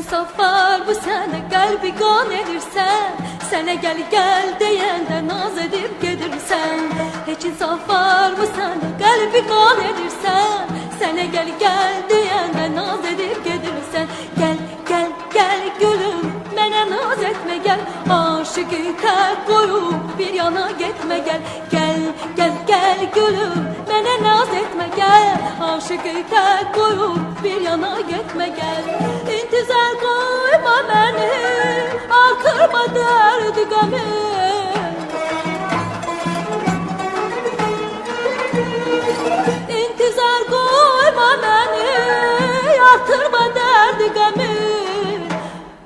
insaf var bu sene, kalbi kan edirsen. Sene gel gel deyende naz edip gedirsen. Hiç insaf var bu sene, kalbi kan edirsen. Sene gel gel deyende naz edip gedirsen. Gel gel gel gülüm, mene naz etme gel. Aşıkı tek koyup bir yana gitme gel. Gel gel gel gülüm, mene naz etme gel. Aşıkı tek koyup bir yana gitme gel. İntizar koyma beni, artırma derdi gami. İntizar koyma beni, artırma derdi gami.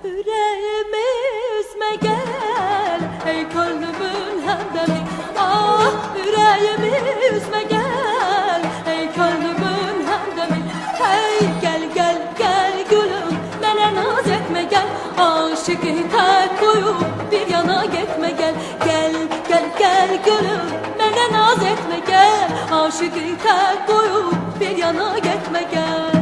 Yüreğimi üzme gel, ey gönlümün hemdemi. Ah, yüreğimi üzme gel, ey gönlümün hemdemi. Hey gel gel gel gülüm, mene naz etme gel. Aşıkı tek koyup bir yana gitme gel. Gel gel gel gülüm, mene naz etme gel. Aşıkı tek koyup bir yana gitme gel.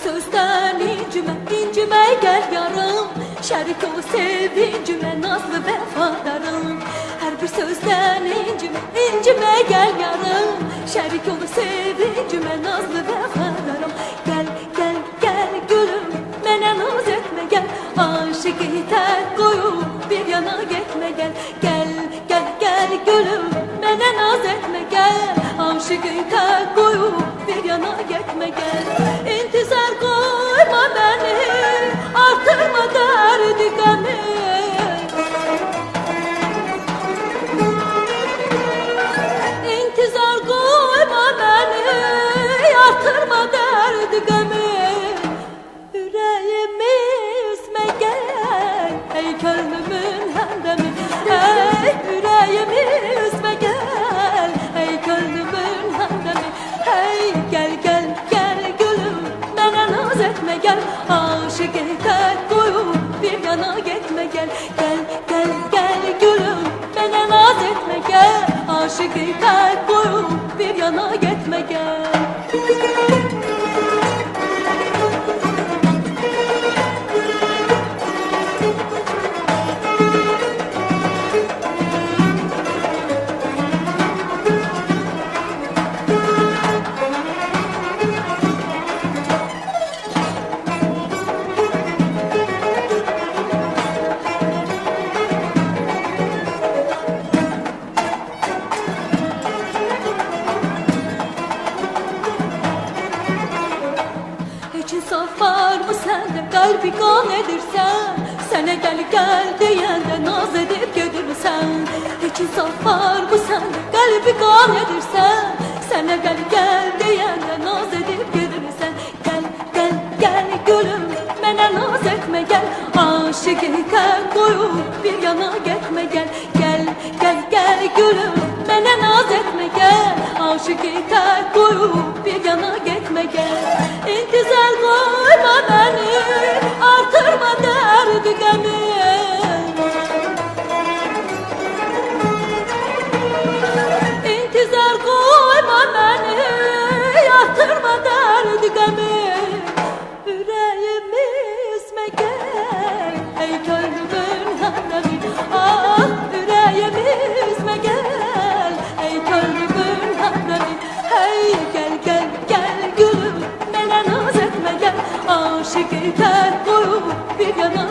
Sözden incime gel yarım. Şerik ol sevincime nazlı vefadarım. Her bir sözden incime gel yarım. Şerik ol sevincime nazlı vefadarım. Gel gel gel gülüm, mene naz etme gel. Aşıkı tek koyup bir yana gitme gel. Gel gel gel gülüm, mene naz etme gel. Aşıkı tek koyup bir yana gitme gel. İntizar koyma beni, artırma derdi gami. İntizar koyma beni, artırma derdi gami. Yüreğimi üzme gel, ey gönlümün hemdemi. Hey yüreğimi üzme gel, ey gönlümün hemdemi. Hey gel gel gel gülüm, mene naz etme gel. Aşıkı tek koyup bir yana gitme gel. Gel gel gel gülüm, mene naz etme gel. Aşıkı tek koyup bir yana gitme gel. İnsaf var mı sende, kalbi kan edirsen. Sene gel gel deyende naz edip gedirsen. Hiç insaf var mı sende, kalbi kan edirsen. Sene gel gel deyende naz edip gedirsen. Gel gel gel gülüm, mene naz etme gel. Aşıkı tek koyup bir yana gitme gel. Gel gel gel gülüm, mene naz etme gel. Aşıkı tek koyup bir yana gitme gel. İntizar koyma beni, artırma derdi gami. İntizar koyma beni, artırma derdi gami. Yüreğimi üzme gel, ey gönlümün hemdemi. Ah yüreğimi üzme gel, ey gönlümün hemdemi. Hey gel gel gel gülüm, mene naz etme gel. Aşıkı tek koyup bir yana